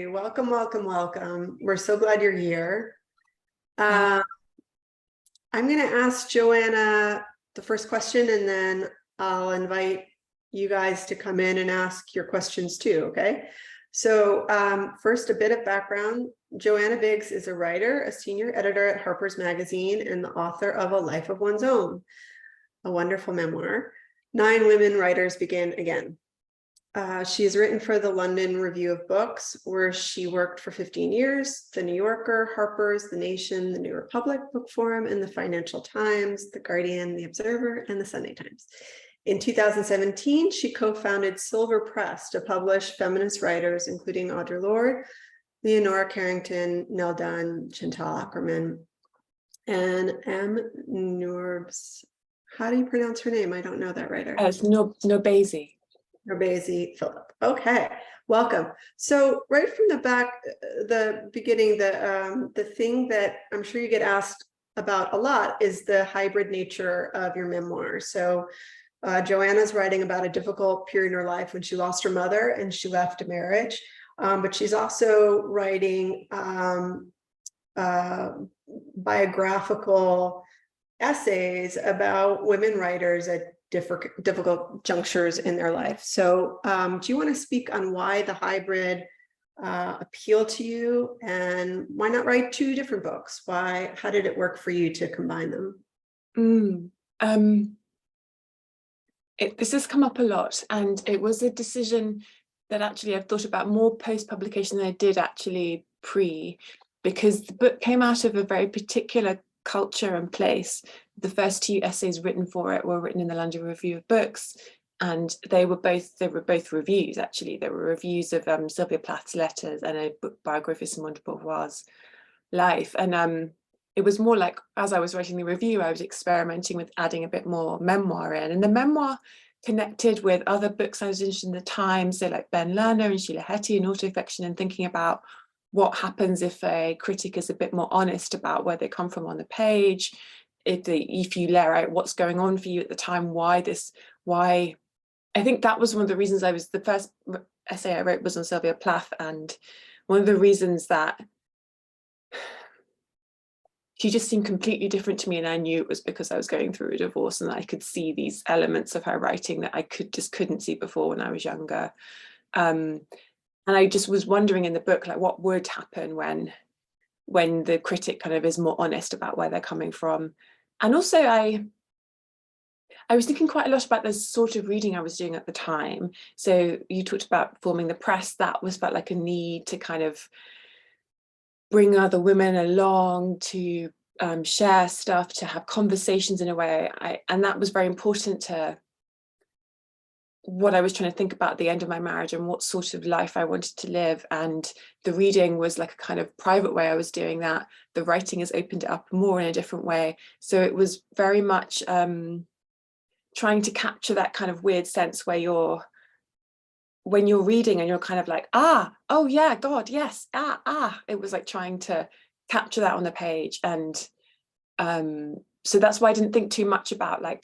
Welcome, welcome, welcome. We're so glad you're here. I'm going to ask Joanna the first question, and then I'll invite you guys to come in and ask your questions too, okay? So first, a bit of background. Joanna Biggs is a writer, a senior editor at Harper's Magazine, and the author of A Life of One's Own, a wonderful memoir. 9 women writers begin again. She has written for the London Review of Books, where she worked for 15 years, the New Yorker, Harper's, The Nation, the New Republic Book Forum, and the Financial Times, the Guardian, the Observer, and the Sunday Times. In 2017, she co-founded Silver Press to publish feminist writers, including Audre Lorde, Leonora Carrington, Nell Dunn, Chantal Ackerman, and M. Nurbs. How do you pronounce her name? I don't know that writer. It's Nobesi. Nobesi Philip. Okay, welcome. So right from the beginning, the thing that I'm sure you get asked about a lot is the hybrid nature of your memoir. So Joanna's writing about a difficult period in her life when she lost her mother and she left a marriage, but she's also writing biographical essays about women writers at difficult junctures in their life. So do you want to speak on why the hybrid appeal to you, and why not write 2 different books? How did it work for you to combine them? This has come up a lot, and it was a decision that actually I've thought about more post-publication than I did actually pre, because the book came out of a very particular culture and place. The first 2 essays written for it were written in the London Review of Books, and they were both reviews. Actually, they were reviews of Sylvia Plath's letters and a book biography of Simone de Beauvoir's life. And it was more like, as I was writing the review, I was experimenting with adding a bit more memoir in, and the memoir connected with other books I was interested in at the time, so like Ben Lerner and Sheila Heti and Autofiction, and thinking about what happens if a critic is a bit more honest about where they come from on the page, if you layer out what's going on for you at the time, why. I think that was one of the reasons the first essay I wrote was on Sylvia Plath, and one of the reasons that she just seemed completely different to me, and I knew it was because I was going through a divorce, and I could see these elements of her writing that I couldn't see before when I was younger. And I just was wondering in the book, like, what would happen when the critic kind of is more honest about where they're coming from. And also I was thinking quite a lot about the sort of reading I was doing at the time. So you talked about forming the press. That felt like a need to kind of bring other women along, to share stuff, to have conversations in a way. And that was very important to what I was trying to think about at the end of my marriage and what sort of life I wanted to live. And the reading was like a kind of private way I was doing that. The writing has opened it up more in a different way. So it was very much trying to capture that kind of weird sense where when you're reading and you're kind of like, oh yeah, God, yes, it was like trying to capture that on the page. And so that's why I didn't think too much about like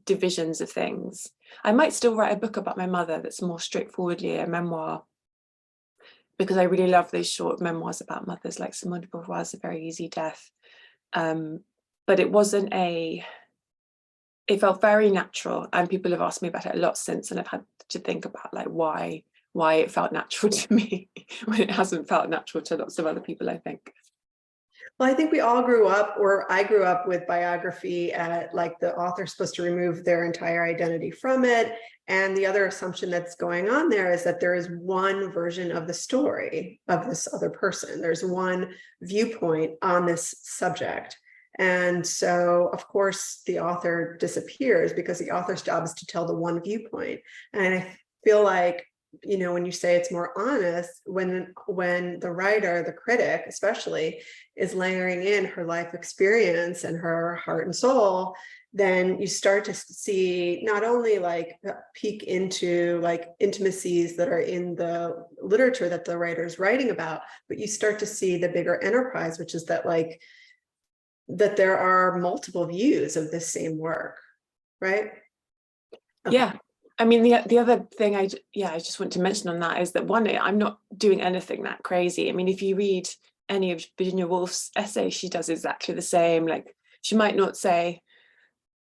divisions of things. I might still write a book about my mother that's more straightforwardly a memoir, because I really love those short memoirs about mothers, like Simone de Beauvoir's A Very Easy Death. But it felt very natural, and people have asked me about it a lot since, and I've had to think about like why it felt natural to me when it hasn't felt natural to lots of other people, I think. Well, I think we all grew up, or I grew up with biography at like the author's supposed to remove their entire identity from it. And the other assumption that's going on there is that there is one version of the story of this other person. There's one viewpoint on this subject. And so, of course, the author disappears because the author's job is to tell the one viewpoint. And I feel like, you know, when you say it's more honest, when the writer, the critic especially, is layering in her life experience and her heart and soul, then you start to see not only like peek into like intimacies that are in the literature that the writer is writing about, but you start to see the bigger enterprise, which is that like that there are multiple views of this same work, right? Okay. Yeah. I mean, the other thing I just want to mention on that is that one, I'm not doing anything that crazy. I mean, if you read any of Virginia Woolf's essays, she does exactly the same. Like, she might not say,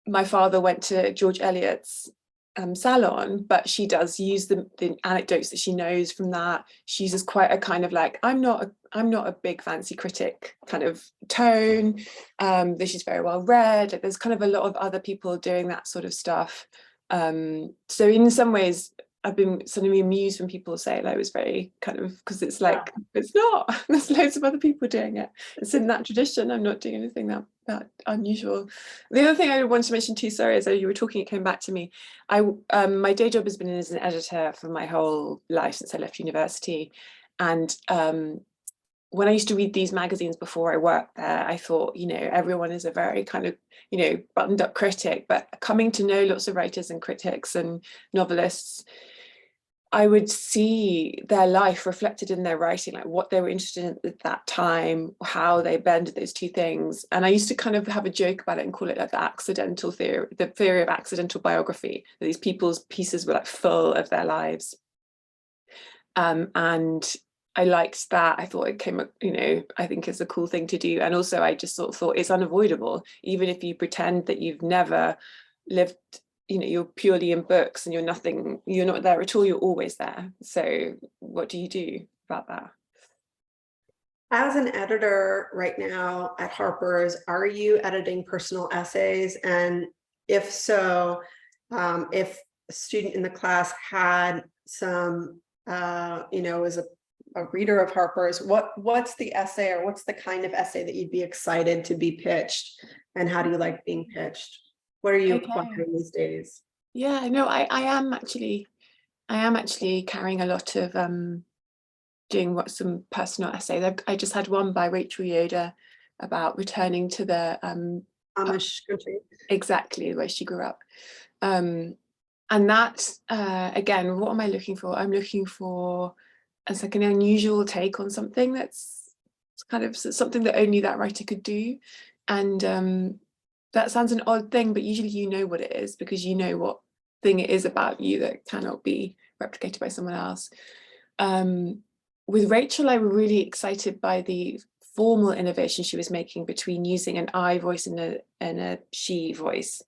my father went to George Eliot's salon, but she does use the anecdotes that she knows from that. She uses quite a kind of like, I'm not a big fancy critic kind of tone. That she's very well read. Like, there's kind of a lot of other people doing that sort of stuff. So in some ways, I've been suddenly amused when people say like, it was very kind of, because it's like, it's not. There's loads of other people doing it. It's in that tradition. I'm not doing anything that unusual. The other thing I wanted to mention too, sorry, as you were talking, it came back to me. My day job has been as an editor for my whole life since I left university, and when I used to read these magazines before I worked there, I thought, everyone is a very kind of, buttoned up critic, but coming to know lots of writers and critics and novelists, I would see their life reflected in their writing, like what they were interested in at that time, how they blended those two things. And I used to kind of have a joke about it and call it like the accidental theory, the theory of accidental biography, that these people's pieces were like full of their lives. And I liked that. I thought it came up, I think it's a cool thing to do. And also I just sort of thought it's unavoidable, even if you pretend that you've never lived, you're purely in books and you're not there at all, you're always there. So what do you do about that? As an editor right now at Harper's, are you editing personal essays? And if so, if a student in the class had some, was a reader of Harper's, what's the essay, or what's the kind of essay that you'd be excited to be pitched? And how do you like being pitched? What are you acquiring these days? Yeah, no, I am actually carrying a lot of doing some personal essays. I just had one by Rachel Yoder about returning to the Amish country. Exactly where she grew up. And that, again, what am I looking for? I'm looking for as like an unusual take on something that's kind of something that only that writer could do. And that sounds an odd thing, but usually you know what it is, because you know what thing it is about you that cannot be replicated by someone else. With Rachel, I was really excited by the formal innovation she was making between using an I voice and a she voice.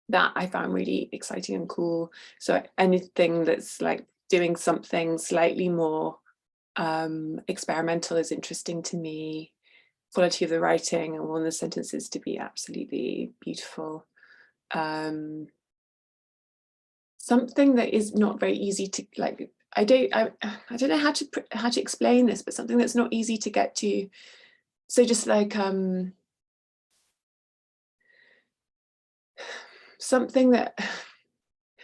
That I found really exciting and cool. So anything that's like doing something slightly more experimental is interesting to me. Quality of the writing, and one of the sentences to be absolutely beautiful. Something that is not very easy to like. I don't know how to explain this, but something that's not easy to get to. So just like something that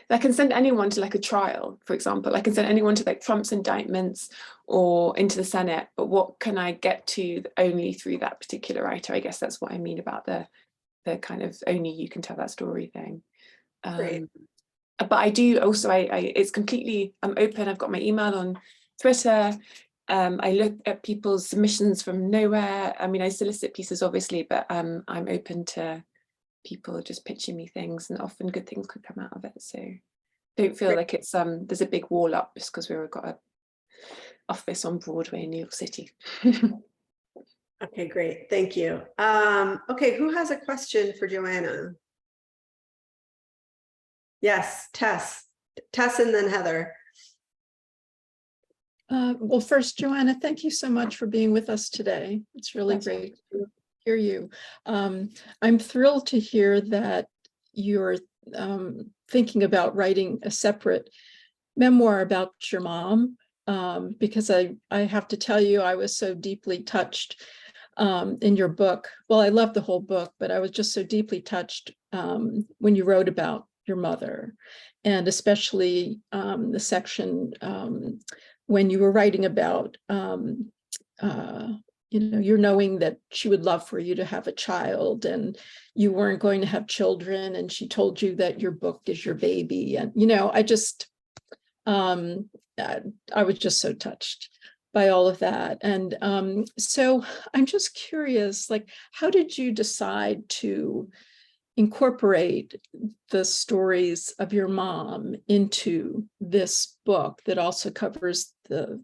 I can send anyone to like a trial, for example. I can send anyone to like Trump's indictments or into the Senate, but what can I get to only through that particular writer? I guess that's what I mean about the kind of only you can tell that story thing. Great. But I do also, it's completely, I'm open. I've got my email on Twitter. I look at people's submissions from nowhere. I mean, I solicit pieces obviously, but I'm open to people just pitching me things, and often good things could come out of it. So don't feel like it's there's a big wall up just because we've got an office on Broadway in New York City. Okay, great. Thank you. Okay, who has a question for Joanna? Yes, Tess, and then Heather. Well, first, Joanna, thank you so much for being with us today. It's really great to hear you. I'm thrilled to hear that you're thinking about writing a separate memoir about your mom, because I have to tell you, I was so deeply touched in your book. Well, I love the whole book, but I was just so deeply touched when you wrote about your mother, and especially the section when you were writing about you're knowing that she would love for you to have a child, and you weren't going to have children, and she told you that your book is your baby. And I just I was just so touched by all of that. And so I'm just curious, like, how did you decide to incorporate the stories of your mom into this book that also covers the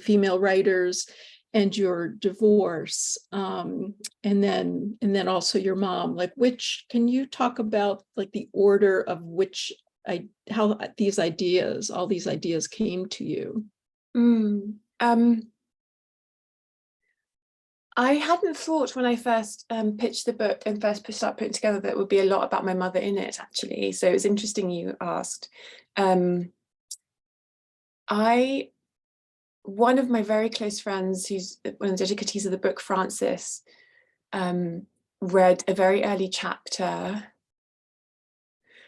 female writers and your divorce, and then also your mom. Like, which, can you talk about like the order of which how all these ideas came to you? I hadn't thought when I first pitched the book and first started putting together that it would be a lot about my mother in it, actually. So it's interesting you asked. One of my very close friends, who's one of the dedicatees of the book, Frances, read a very early chapter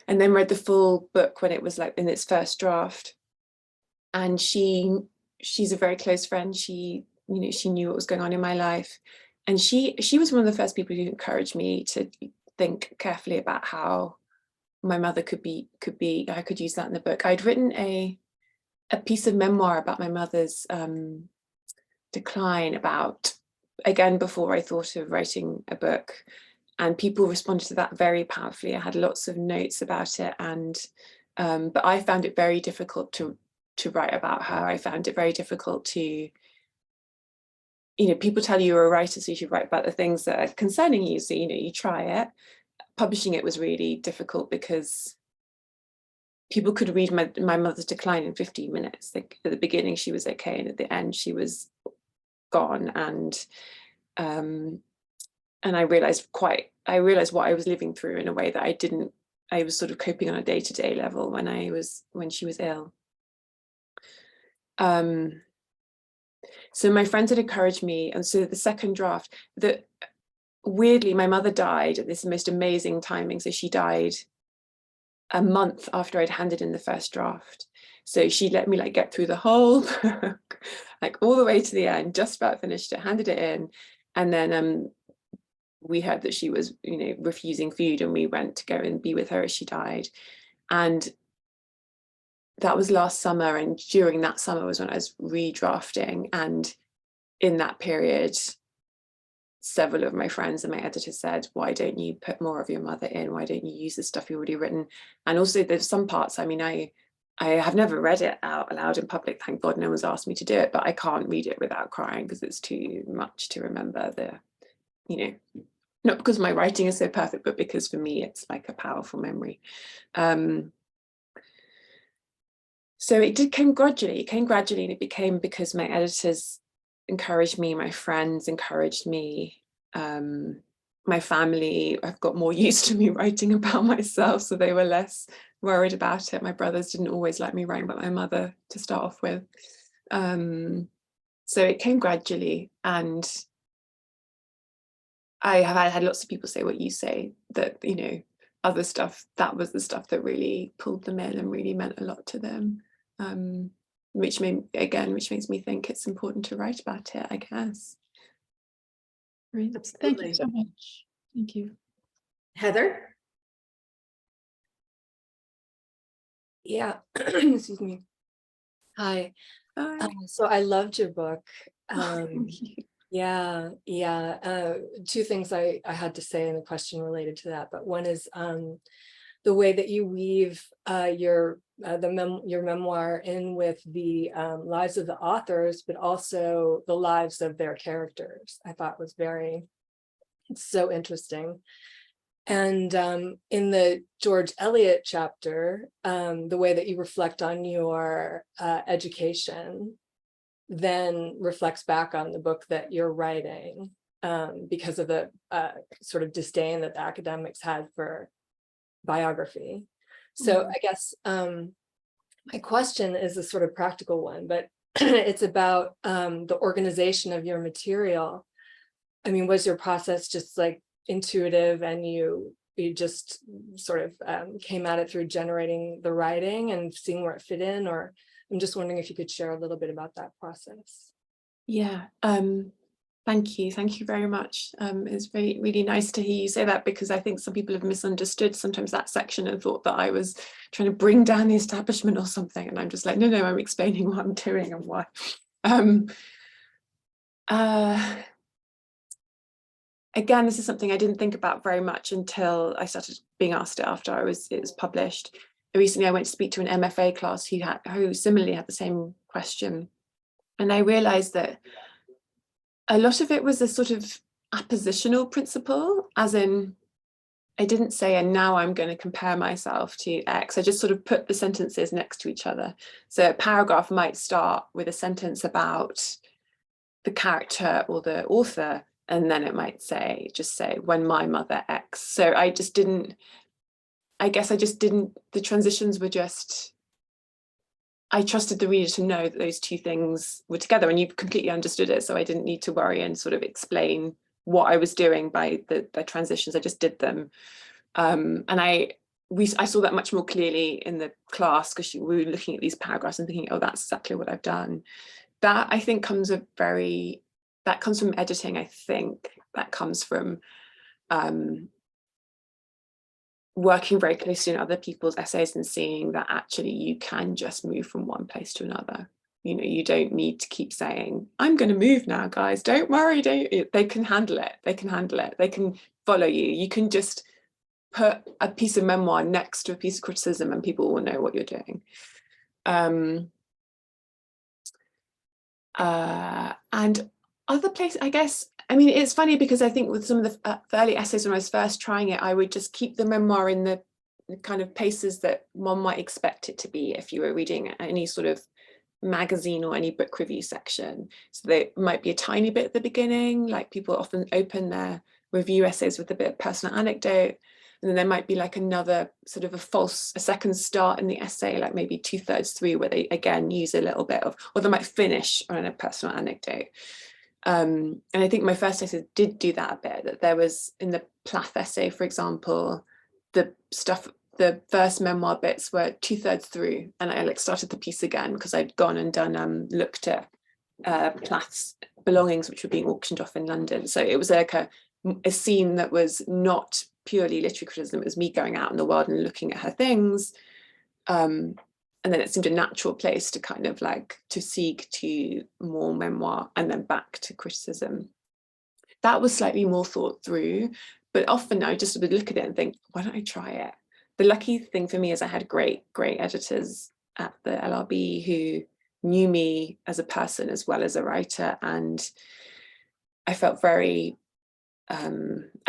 and then read the full book when it was like in its first draft. And she's a very close friend. She knew what was going on in my life. And she was one of the first people who encouraged me to think carefully about how my mother could be, I could use that in the book. I'd written a piece of memoir about my mother's decline, again, before I thought of writing a book. And people responded to that very powerfully. I had lots of notes about it, and but I found it very difficult to write about her. I found it very difficult to, people tell you you're a writer, so you should write about the things that are concerning you. So, you try it. Publishing it was really difficult because people could read my mother's decline in 15 minutes. Like, at the beginning, she was okay, and at the end, she was gone. And I realized what I was living through in a way that I was sort of coping on a day-to-day level when she was ill. So my friends had encouraged me, and so the second draft, that weirdly my mother died at this most amazing timing. So she died a month after I'd handed in the first draft. So she let me like get through the whole book, like all the way to the end, just about finished it, handed it in, and then we heard that she was, refusing food, and we went to go and be with her as she died. And that was last summer, and during that summer was when I was redrafting. And in that period, several of my friends and my editor said, why don't you put more of your mother in? Why don't you use the stuff you've already written? And also there's some parts, I have never read it out loud in public, thank God no one's asked me to do it, but I can't read it without crying because it's too much to remember not because my writing is so perfect, but because for me it's like a powerful memory. So it came gradually, and it became because my editors encouraged me, my friends encouraged me, my family have got more used to me writing about myself, so they were less worried about it. My brothers didn't always let me write about my mother to start off with. So it came gradually, and I have had lots of people say what you say, that, other stuff, that was the stuff that really pulled them in and really meant a lot to them. Which makes me think it's important to write about it, I guess. Great. Thank you so much. Thank you. Heather? Yeah, excuse me. Hi. So I loved your book. Yeah. Two things I had to say in the question related to that, but one is the way that you weave your memoir in with the lives of the authors, but also the lives of their characters. I thought was so interesting. And in the George Eliot chapter, the way that you reflect on your education then reflects back on the book that you're writing, because of the sort of disdain that the academics had for biography. So I guess my question is a sort of practical one, but it's about the organization of your material. I mean, was your process just like intuitive, and you just sort of came at it through generating the writing and seeing where it fit in? Or I'm just wondering if you could share a little bit about that process. Yeah, thank you very much. It's really nice to hear you say that, because I think some people have misunderstood sometimes that section and thought that I was trying to bring down the establishment or something, and I'm just like, no, I'm explaining what I'm doing and why. again, this is something I didn't think about very much until I started being asked it after it was published. Recently, I went to speak to an MFA class who similarly had the same question. And I realized that a lot of it was a sort of appositional principle, as in, I didn't say, and now I'm going to compare myself to X. I just sort of put the sentences next to each other. So a paragraph might start with a sentence about the character or the author, and then it might just say, when my mother X. So I just didn't, the transitions were just, I trusted the reader to know that those two things were together, and you completely understood it. So I didn't need to worry and sort of explain what I was doing by the transitions. I just did them. And I saw that much more clearly in the class, because we were looking at these paragraphs and thinking, oh, that's exactly what I've done. That I think comes from editing. I think that comes from working very closely in other people's essays and seeing that actually you can just move from one place to another. You know, you don't need to keep saying, I'm going to move now, guys, don't worry, they can handle it. They can follow you. You can just put a piece of memoir next to a piece of criticism and people will know what you're doing. And other places, I guess, I mean, it's funny because I think with some of the early essays when I was first trying it, I would just keep the memoir in the kind of places that one might expect it to be if you were reading any sort of magazine or any book review section. So there might be a tiny bit at the beginning, like people often open their review essays with a bit of personal anecdote. And then there might be like another sort of a second start in the essay, like maybe 2/3 through, where they again use a little bit of, or they might finish on a personal anecdote. And I think my first essay did do that a bit, that there was in the Plath essay, for example, the first memoir bits were 2/3 through, and I like started the piece again because I'd gone and done looked at Plath's belongings, which were being auctioned off in London. So it was like a scene that was not purely literary criticism. It was me going out in the world and looking at her things. And then it seemed a natural place to kind of like to seek to more memoir and then back to criticism. That was slightly more thought through, but often I just would look at it and think, why don't I try it? The lucky thing for me is I had great editors at the LRB who knew me as a person as well as a writer, and I felt I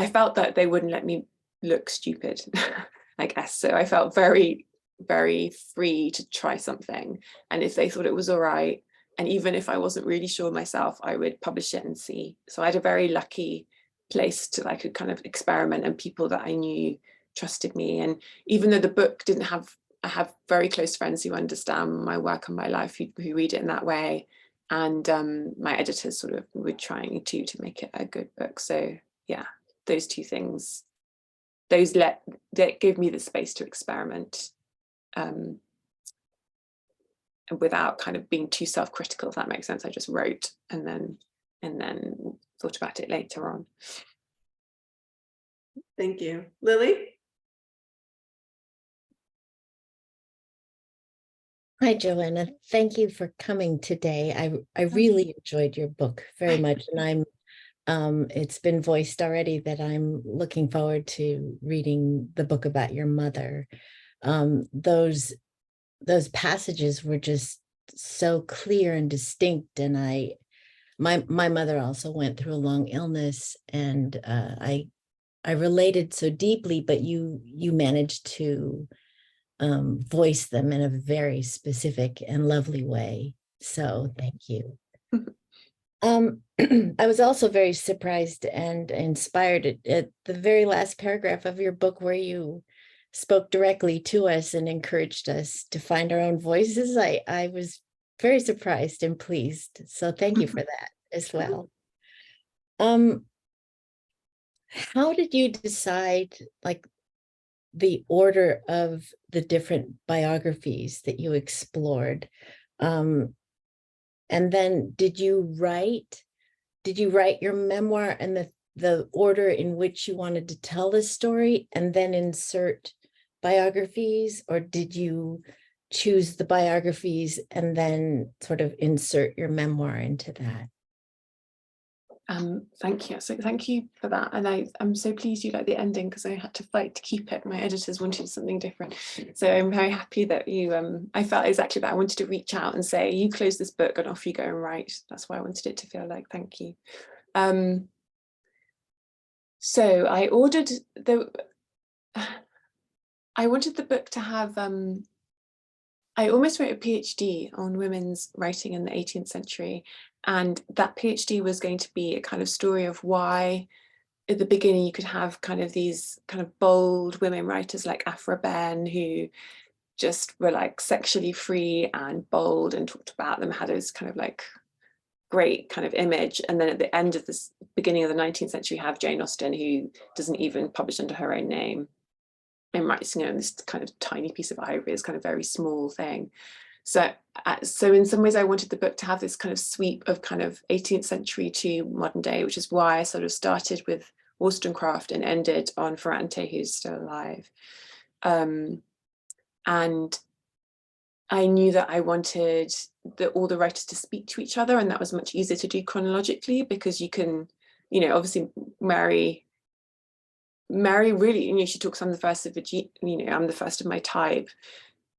felt that they wouldn't let me look stupid, I guess. So I felt very free to try something, and if they thought it was all right, and even if I wasn't really sure myself, I would publish it and see. So I had a very lucky place to I could kind of experiment, and people that I knew trusted me. And even though the book didn't have, I have very close friends who understand my work and my life who read it in that way, and my editors sort of were trying to make it a good book. So yeah, those two things, that gave me the space to experiment without kind of being too self-critical, if that makes sense. I just wrote and then thought about it later on. Thank you. Lily? Hi, Joanna. Thank you for coming today. I really enjoyed your book very much, and it's been voiced already that I'm looking forward to reading the book about your mother. Those passages were just so clear and distinct, and my mother also went through a long illness, and I related so deeply, but you managed to voice them in a very specific and lovely way. So thank you. I was also very surprised and inspired at the very last paragraph of your book, where you spoke directly to us and encouraged us to find our own voices. I was very surprised and pleased. So thank you for that as well. How did you decide, like, the order of the different biographies that you explored? And then did you write your memoir and the order in which you wanted to tell the story and then insert biographies, or did you choose the biographies and then sort of insert your memoir into that? Thank you. So thank you for that. And I'm so pleased you like the ending, because I had to fight to keep it. My editors wanted something different. So I'm very happy that you, I felt exactly that. I wanted to reach out and say, you close this book and off you go and write. That's why I wanted it to feel like, thank you. So I ordered I wanted the book to have, I almost wrote a PhD on women's writing in the 18th century. And that PhD was going to be a kind of story of why at the beginning you could have kind of these kind of bold women writers like Aphra Behn, who just were like sexually free and bold and talked about them, had this kind of like great kind of image. And then at the end of this beginning of the 19th century, you have Jane Austen, who doesn't even publish under her own name and writes, you know, this kind of tiny piece of ivory, this kind of very small thing. So in some ways I wanted the book to have this kind of sweep of kind of 18th century to modern day, which is why I sort of started with Wollstonecraft and ended on Ferrante, who's still alive. And I knew that I wanted all the writers to speak to each other, and that was much easier to do chronologically, because you can, you know, obviously Mary really, you know, she talks, I'm the first of a, you know, I'm the first of my type.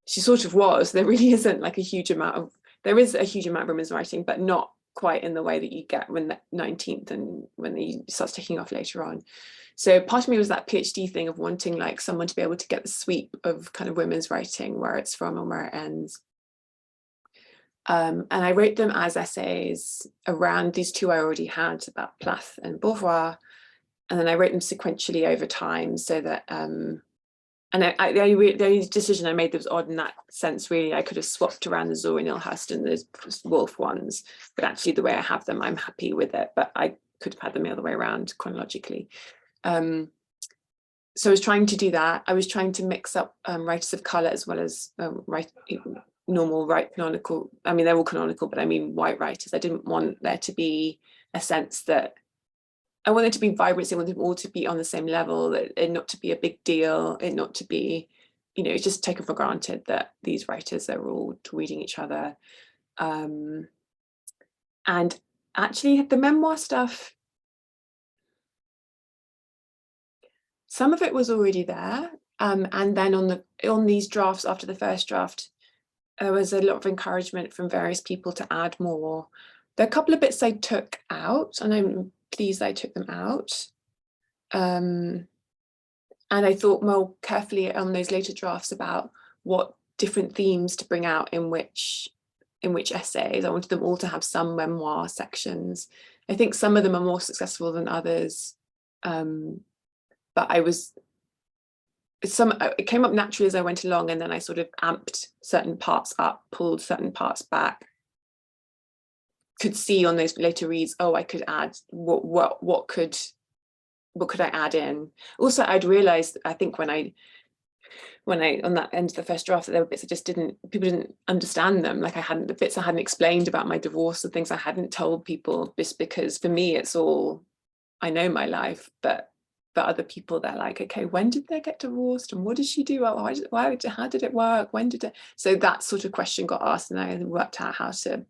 She sort of was. There really isn't like a huge amount of, there is a huge amount of women's writing, but not quite in the way that you get when the 19th and when it starts taking off later on. So part of me was that PhD thing of wanting like someone to be able to get the sweep of kind of women's writing, where it's from and where it ends. And I wrote them as essays around these two I already had, about Plath and Beauvoir, and then I wrote them sequentially over time, so that and the only decision I made that was odd in that sense, really, I could have swapped around the Zora Neale Hurston, the Woolf ones, but actually the way I have them, I'm happy with it, but I could have had them the other way around chronologically. So I was trying to do that. I was trying to mix up writers of colour as well as normal canonical. I mean, they're all canonical, but I mean white writers. I didn't want there to be a sense that I want it to be vibrancy. I want them all to be on the same level, it not to be a big deal, it not to be, you know, it's just taken for granted that these writers are all reading each other. And actually the memoir stuff, some of it was already there. And then on these drafts, after the first draft, there was a lot of encouragement from various people to add more. There are a couple of bits I took out, and I'm pleased I took them out. And I thought more carefully on those later drafts about what different themes to bring out in which essays. I wanted them all to have some memoir sections. I think some of them are more successful than others, but it came up naturally as I went along, and then I sort of amped certain parts up, pulled certain parts back. Could see on those later reads, oh, I could add what could I add in? Also, I'd realized, I think when I on that end of the first draft, that there were bits people didn't understand them. Like the bits I hadn't explained about my divorce and things I hadn't told people, just because for me it's all, I know my life, but other people, they're like, okay, when did they get divorced and what did she do? How did it work? When did it? So that sort of question got asked, and I worked out how to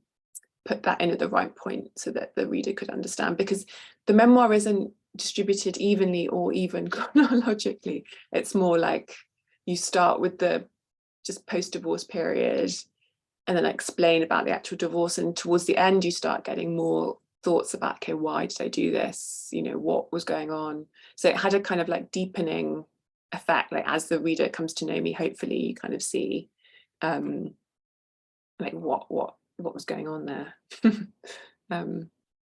put that in at the right point so that the reader could understand, because the memoir isn't distributed evenly or even chronologically. It's more like you start with the just post-divorce period and then explain about the actual divorce, and towards the end you start getting more thoughts about, okay, why did I do this, you know, what was going on. So it had a kind of like deepening effect, like as the reader comes to know me, hopefully you kind of see like what was going on there.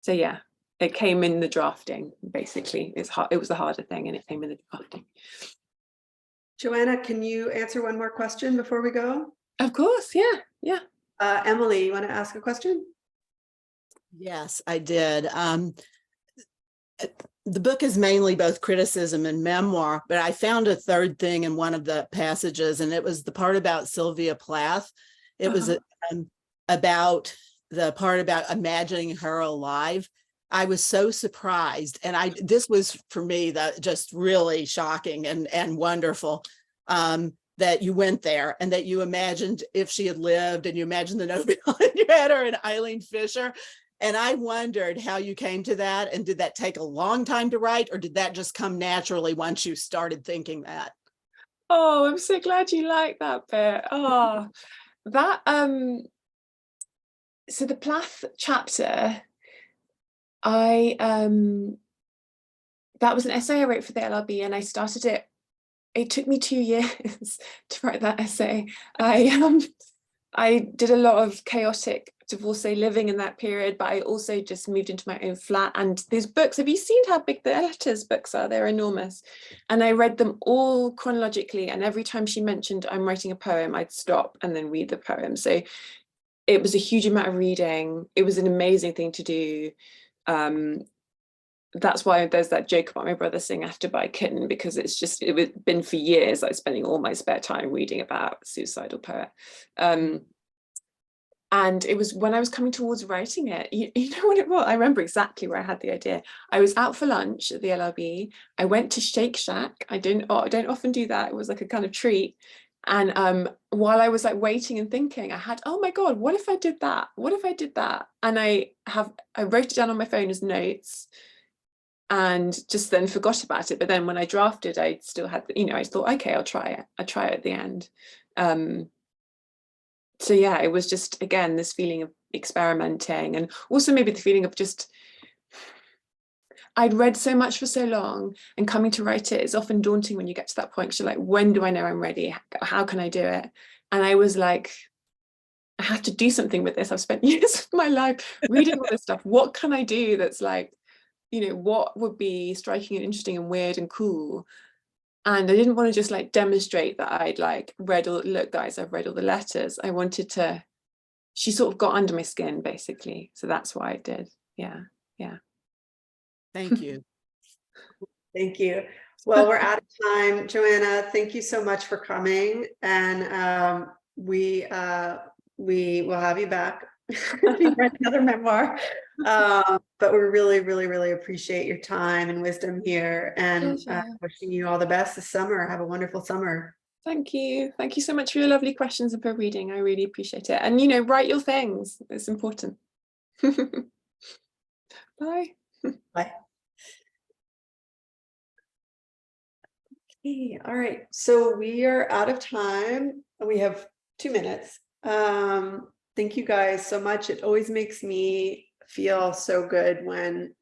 So yeah, it came in the drafting, basically. It was the harder thing, and it came in the drafting. Joanna, can you answer one more question before we go? Of course, yeah. Emily, you want to ask a question? Yes, I did. The book is mainly both criticism and memoir, but I found a third thing in one of the passages, and it was the part about Sylvia Plath. It was about the part about imagining her alive. I was so surprised, and this was for me that just really shocking and wonderful, that you went there and that you imagined if she had lived, and you imagined the note behind your head, or an Eileen Fisher. And I wondered how you came to that. And did that take a long time to write, or did that just come naturally once you started thinking that? Oh, I'm so glad you like that bit. Oh, that so the Plath chapter, I that was an essay I wrote for the LRB, and I started it. It took me 2 years to write that essay. I did a lot of chaotic divorcee living in that period, but I also just moved into my own flat. And these books, have you seen how big the letters books are? They're enormous. And I read them all chronologically. And every time she mentioned I'm writing a poem, I'd stop and then read the poem. So it was a huge amount of reading. It was an amazing thing to do. That's why there's that joke about my brother saying I have to buy a kitten, because it's just, it was been for years like spending all my spare time reading about a suicidal poet. And it was when I was coming towards writing it, you know what it was? I remember exactly where I had the idea. I was out for lunch at the LRB. I went to Shake Shack. I don't often do that. It was like a kind of treat. And while I was like waiting and thinking, I had, oh my God, what if I did that? What if I did that? And I wrote it down on my phone as notes, and just then forgot about it. But then when I drafted, I still had, I thought, okay, I'll try it. I try it at the end. So yeah, it was just, again, this feeling of experimenting, and also maybe the feeling of just, I'd read so much for so long, and coming to write it is often daunting when you get to that point, because you're like, when do I know I'm ready? How can I do it? And I was like, I have to do something with this. I've spent years of my life reading all this stuff. What can I do that's like, what would be striking and interesting and weird and cool? And I didn't want to just like demonstrate that I'd like read all, look guys, I've read all the letters. I wanted to, she sort of got under my skin basically. So that's why I did. Yeah. Thank you. Thank you. Well, we're out of time. Joanna, thank you so much for coming. And we will have you back if you write another memoir. But we really, really, really appreciate your time and wisdom here, and wishing you all the best this summer. Have a wonderful summer. Thank you. Thank you so much for your lovely questions and for reading. I really appreciate it. And, write your things. It's important. Bye. Bye. Okay, all right. So we are out of time. We have 2 minutes. Thank you guys so much. It always makes me feel so good when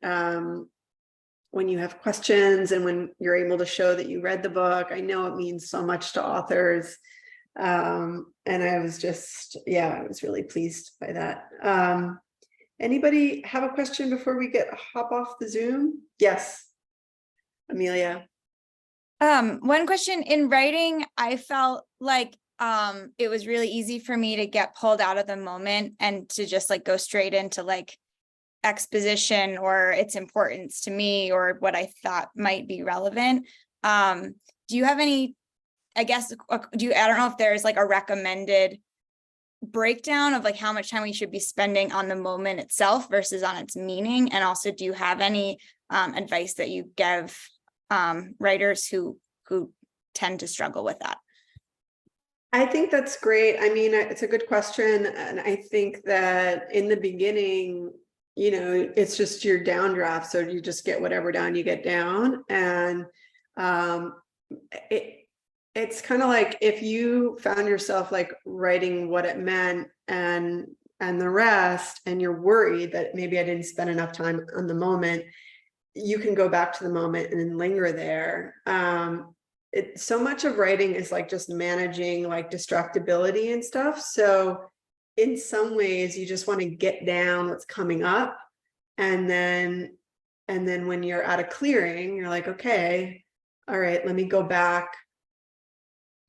you have questions and when you're able to show that you read the book. I know it means so much to authors. And I was just, I was really pleased by that. Anybody have a question before we hop off the Zoom? Yes, Amelia. One question: in writing, I felt like it was really easy for me to get pulled out of the moment and to just like go straight into like exposition or its importance to me or what I thought might be relevant. Do you have any, I guess, I don't know if there's like a recommended breakdown of like how much time we should be spending on the moment itself versus on its meaning? And also, do you have any advice that you give writers who tend to struggle with that? I think that's great. I mean, it's a good question. And I think that in the beginning, it's just your downdraft. So you just get whatever down you get down. And it's kind of like if you found yourself like writing what it meant and the rest, and you're worried that maybe I didn't spend enough time on the moment, you can go back to the moment and then linger there. So much of writing is like just managing like distractibility and stuff. So in some ways you just want to get down what's coming up. And then when you're at a clearing, you're like, okay, all right, let me go back.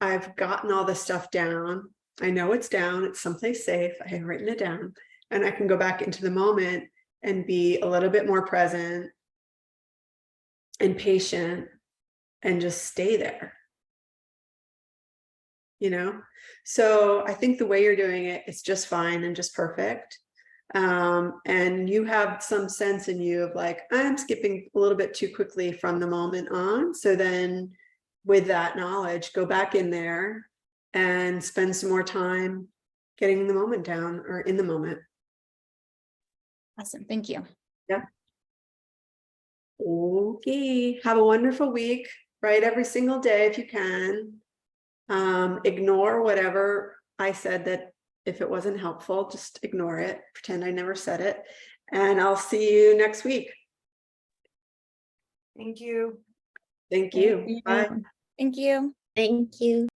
I've gotten all this stuff down. I know it's down. It's someplace safe. I have written it down, and I can go back into the moment and be a little bit more present and patient and just stay there. So I think the way you're doing it is just fine and just perfect. And you have some sense in you of like, I'm skipping a little bit too quickly from the moment on. So then with that knowledge, go back in there and spend some more time getting the moment down or in the moment. Awesome. Thank you. Okay, have a wonderful week. Write every single day if you can. Ignore whatever I said that if it wasn't helpful, just ignore it. Pretend I never said it. And I'll see you next week. Thank you. Thank you. Bye. Thank you. Thank you.